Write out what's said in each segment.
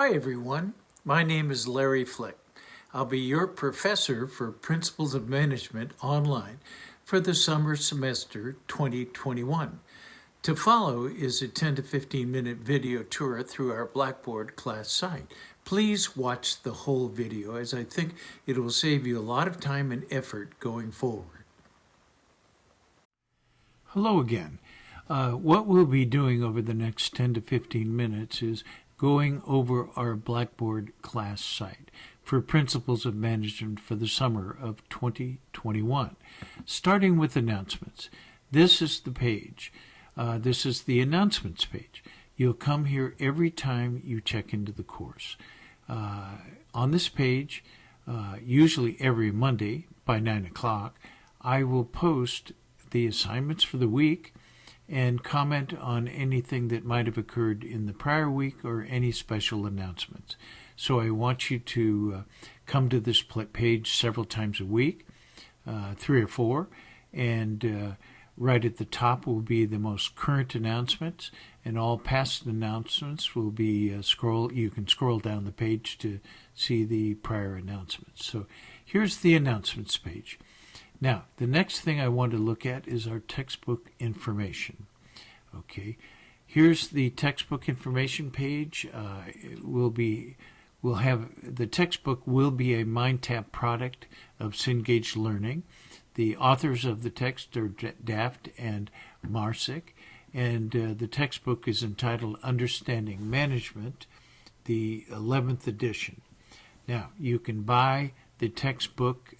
Hi everyone, my name is Larry Flick. I'll be your professor for Principles of Management online for the summer semester 2021. To follow is a 10 to 15 minute video tour through our Blackboard class site. Please watch the whole video as I think it will save you a lot of time and effort going forward. Hello again. What we'll be doing over the next 10 to 15 minutes is going over our Blackboard class site for Principles of Management for the summer of 2021. Starting with announcements. This is the page. This is the announcements page. You'll come here every time you check into the course. On this page, usually every Monday by 9 o'clock, I will post the assignments for the week and comment on anything that might have occurred in the prior week or any special announcements. So I want you to come to this page several times a week, 3 or 4, and right at the top will be the most current announcements, and all past announcements will be you can scroll down the page to see the prior announcements. So here's the announcements page. Now, the next thing I want to look at is our textbook information. Okay, here's the textbook information page. The textbook will be a MindTap product of Cengage Learning. The authors of the text are Daft and Marsick, and the textbook is entitled Understanding Management, the 11th edition. Now, you can buy the textbook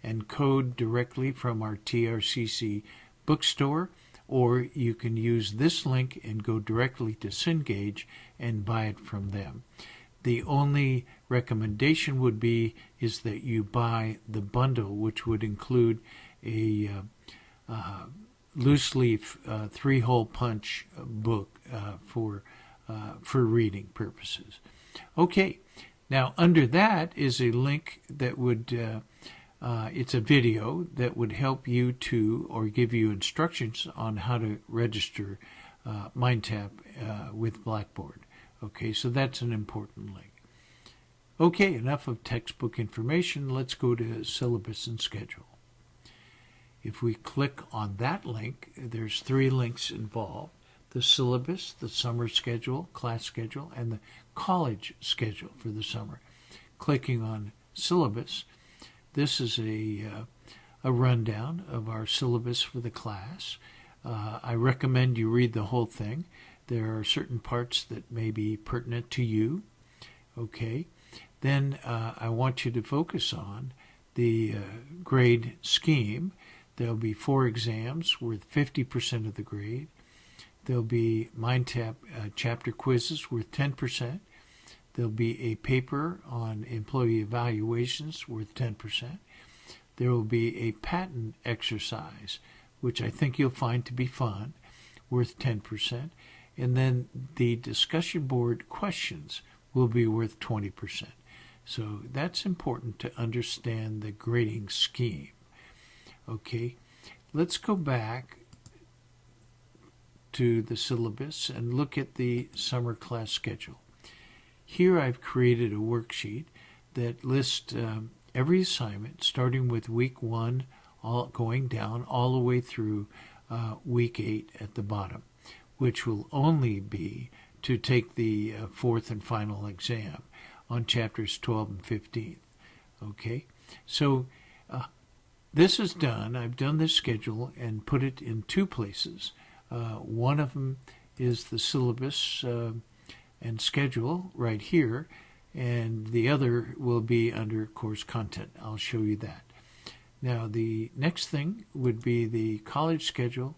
and code directly from our TRCC bookstore, or you can use this link and go directly to Cengage and buy it from them. The only recommendation would be is that you buy the bundle, which would include a loose leaf 3-hole punch book for reading purposes. Okay. Now, under that is a link that would, it's a video that would help you to, or give you instructions on how to register MindTap with Blackboard. Okay, so that's an important link. Okay, enough of textbook information. Let's go to Syllabus and Schedule. If we click on that link, there's 3 links involved: the syllabus, the summer schedule, class schedule, and the college schedule for the summer. Clicking on syllabus, this is a rundown of our syllabus for the class. I recommend you read the whole thing. There are certain parts that may be pertinent to you. Okay. Then I want you to focus on the grade scheme. There'll be 4 exams worth 50% of the grade. There'll be MindTap chapter quizzes worth 10%. There'll be a paper on employee evaluations worth 10%. There will be a patent exercise, which I think you'll find to be fun, worth 10%. And then the discussion board questions will be worth 20%. So that's important to understand the grading scheme. Okay, let's go back to the syllabus and look at the summer class schedule. Here I've created a worksheet that lists every assignment starting with week 1 going down all the way through week 8 at the bottom, which will only be to take the 4th and final exam on chapters 12 and 15. Okay, so this is done. I've done this schedule and put it in 2 places. One of them is the syllabus and schedule right here, and the other will be under course content. I'll show you that. Now, the next thing would be the college schedule,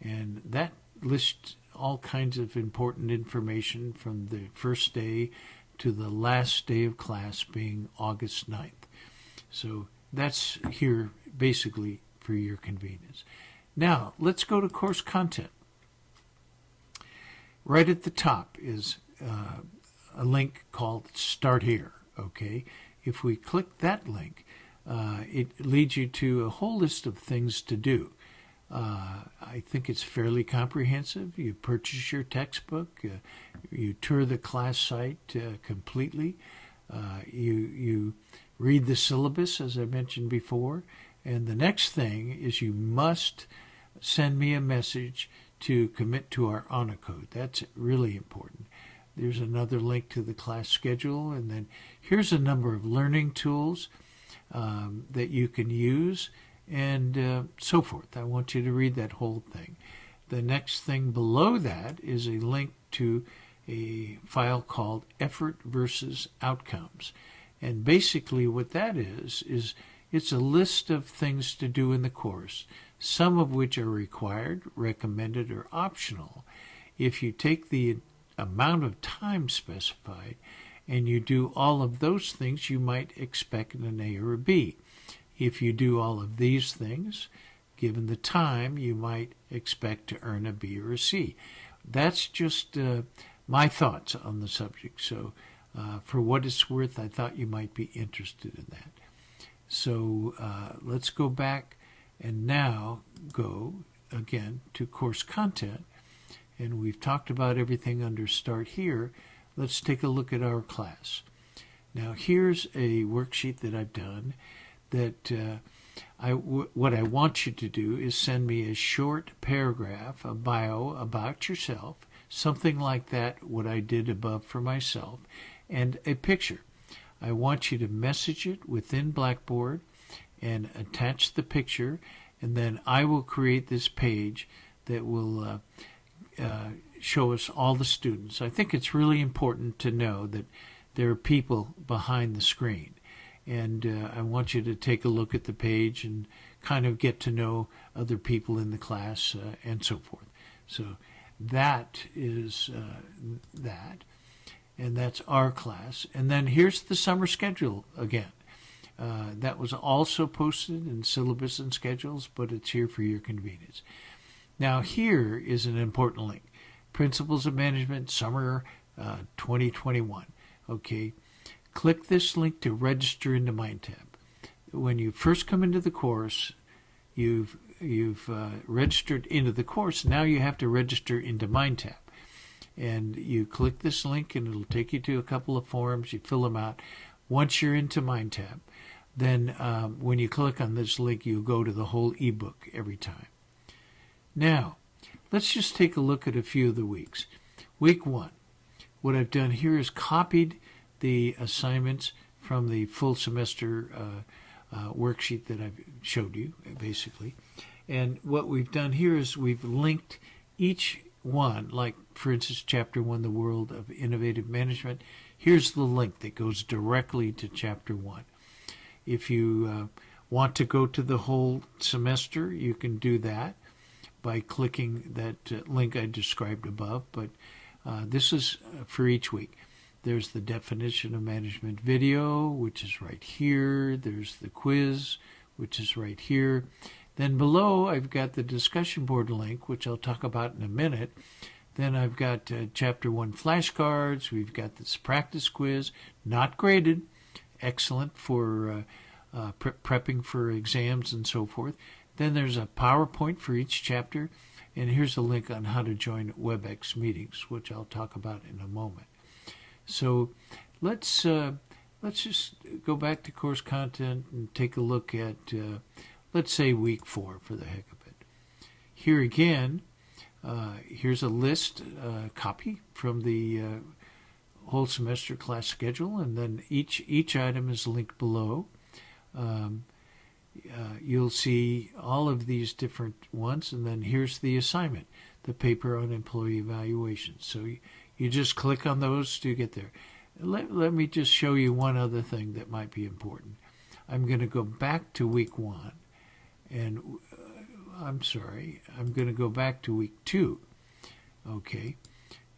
and that lists all kinds of important information from the first day to the last day of class being August 9th. So that's here basically for your convenience. Now, let's go to course content. Right at the top is a link called Start Here. Okay, if we click that link, it leads you to a whole list of things to do. I think it's fairly comprehensive. You purchase your textbook, you tour the class site completely. You read the syllabus, as I mentioned before. And the next thing is you must send me a message to commit to our honor code. That's really important. There's another link to the class schedule, and then here's a number of learning tools that you can use, and so forth. I want you to read that whole thing. The next thing below that is a link to a file called Effort versus Outcomes. And basically what that is it's a list of things to do in the course, some of which are required, recommended, or optional. If you take the amount of time specified and you do all of those things, you might expect an A or a B. If you do all of these things, given the time, you might expect to earn a B or a C. That's just my thoughts on the subject. So for what it's worth, I thought you might be interested in that. So let's go back and now go again to course content. And we've talked about everything under Start Here. Let's take a look at our class. Now here's a worksheet that I've done that what I want you to do is send me a short paragraph, a bio about yourself, something like that, what I did above for myself, and a picture. I want you to message it within Blackboard and attach the picture, and then I will create this page that will show us all the students. I think it's really important to know that there are people behind the screen. And I want you to take a look at the page and kind of get to know other people in the class and so forth. So that is that. And that's our class. And then here's the summer schedule again. That was also posted in Syllabus and Schedules, but it's here for your convenience. Now here is an important link. Principles of Management Summer 2021. Okay. Click this link to register into MindTap. When you first come into the course, you've registered into the course. Now you have to register into MindTap. And you click this link and it'll take you to a couple of forms. You fill them out. Once you're into MindTap, then when you click on this link, you'll go to the whole ebook every time. Now, let's just take a look at a few of the weeks. Week 1. What I've done here is copied the assignments from the full semester worksheet that I've showed you, basically. And what we've done here is we've linked each one, like, for instance, Chapter 1, The World of Innovative Management. Here's the link that goes directly to Chapter 1. If you want to go to the whole semester, you can do that by clicking that link I described above. But this is for each week. There's the definition of management video, which is right here. There's the quiz, which is right here. Then below, I've got the discussion board link, which I'll talk about in a minute. Then I've got Chapter 1 flashcards. We've got this practice quiz, not graded, excellent for prepping for exams and so forth. Then there's a PowerPoint for each chapter. And here's a link on how to join Webex meetings, which I'll talk about in a moment. So let's just go back to course content and take a look at, let's say, week 4 for the heck of it. Here again, here's a list copy from the whole semester class schedule, and then each item is linked below. You'll see all of these different ones, and then here's the assignment, the paper on employee evaluation. So you just click on those to get there. Let me just show you one other thing that might be important. I'm going to go back to week 1, and I'm going to go back to week 2, okay,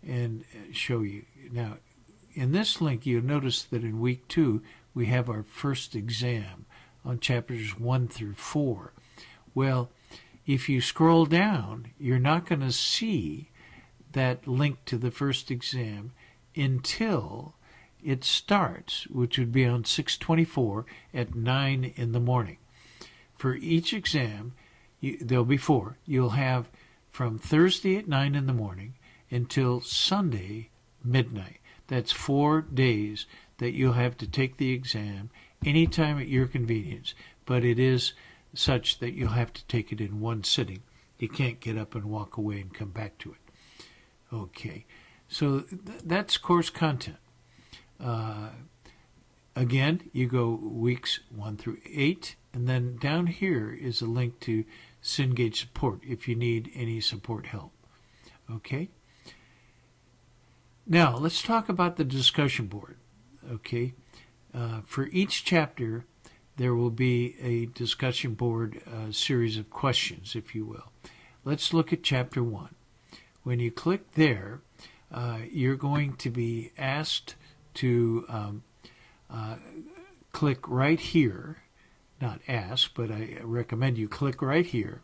and show you. Now, in this link, you'll notice that in week 2, we have our first exam on chapters 1 through 4. Well, if you scroll down, you're not going to see that link to the first exam until it starts, which would be on 6/24 at 9 in the morning. For each exam, there'll be 4. You'll have from Thursday at 9 in the morning until Sunday midnight. That's 4 days that you'll have to take the exam anytime at your convenience, but it is such that you'll have to take it in one sitting. You can't get up and walk away and come back to it. Okay, so that's course content. Again, you go weeks 1 through 8, and then down here is a link to Cengage support if you need any support help. Okay? Now, let's talk about the discussion board. Okay? For each chapter, there will be a discussion board series of questions, if you will. Let's look at chapter 1. When you click there, you're going to be asked to click right here. Not ask, but I recommend you click right here.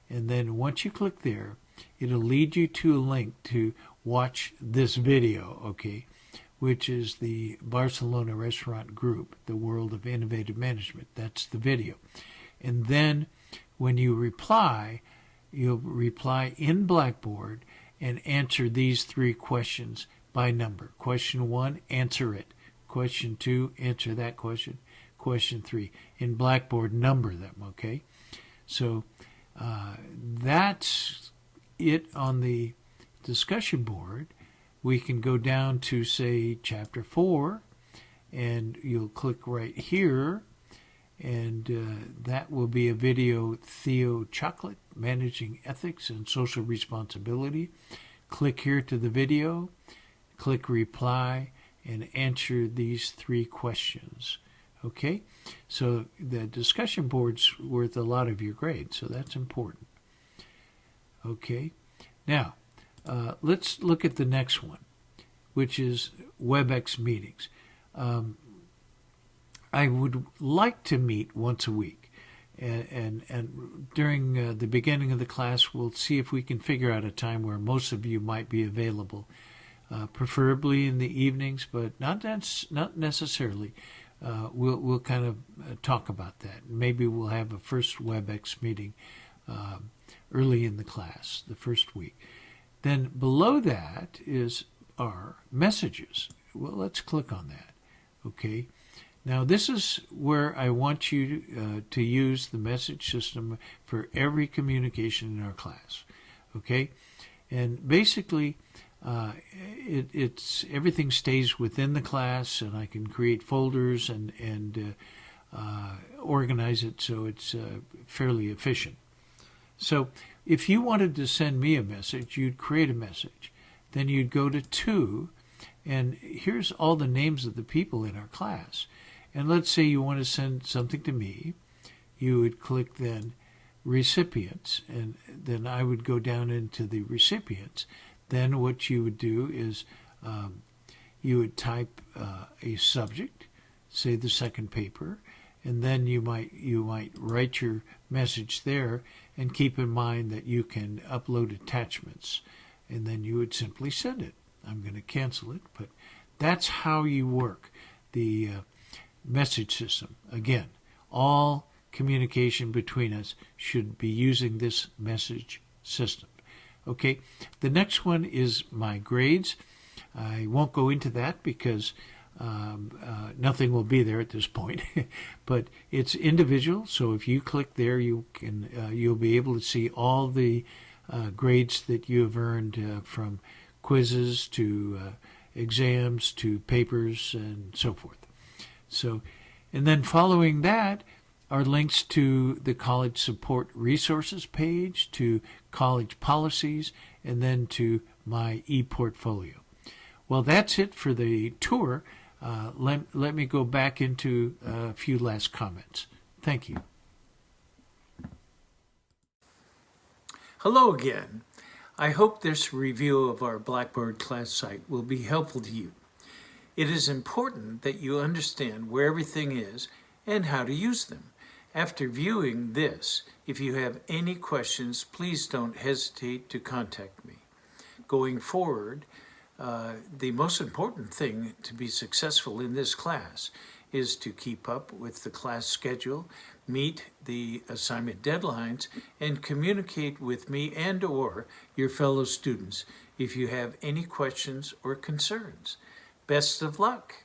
And then once you click there, it'll lead you to a link to watch this video, okay, which is the Barcelona Restaurant Group, the World of Innovative Management. That's the video. And then when you reply, you'll reply in Blackboard and answer these 3 questions by number. Question 1, answer it. Question 2, answer that question. Question 3. In Blackboard, number them, okay? So that's it on the discussion board. We can go down to, say, chapter 4, and you'll click right here, and that will be a video, Theo Chocolate, Managing Ethics and Social Responsibility. Click here to the video, click reply, and answer these 3 questions. Okay, so the discussion board's worth a lot of your grade, so that's important. Okay, now let's look at the next one, which is Webex meetings. I would like to meet once a week, and during the beginning of the class, we'll see if we can figure out a time where most of you might be available, preferably in the evenings, but not necessarily. We'll kind of talk about that. Maybe we'll have a first Webex meeting early in the class, the first week. Then below that is our messages. Well, let's click on that. Okay. Now this is where I want you to use the message system for every communication in our class. Okay. And basically, it's everything stays within the class, and I can create folders and organize it so it's fairly efficient. So if you wanted to send me a message, you'd create a message. Then you'd go to 2, and here's all the names of the people in our class. And let's say you want to send something to me. You would click then recipients, and then I would go down into the recipients. Then what you would do is you would type a subject, say the second paper, and then you might write your message there, and keep in mind that you can upload attachments, and then you would simply send it. I'm going to cancel it, but that's how you work the message system. Again, all communication between us should be using this message system. Okay, the next one is my grades. I won't go into that because nothing will be there at this point, but it's individual. So if you click there, you'll be able to see all the grades that you have earned from quizzes to exams to papers and so forth. So, and then following that are links to the college support resources page, to college policies, and then to my e-portfolio. Well, that's it for the tour. Let me go back into a few last comments. Thank you. Hello again. I hope this review of our Blackboard class site will be helpful to you. It is important that you understand where everything is and how to use them. After viewing this, if you have any questions, please don't hesitate to contact me. Going forward, the most important thing to be successful in this class is to keep up with the class schedule, meet the assignment deadlines, and communicate with me and/or your fellow students if you have any questions or concerns. Best of luck!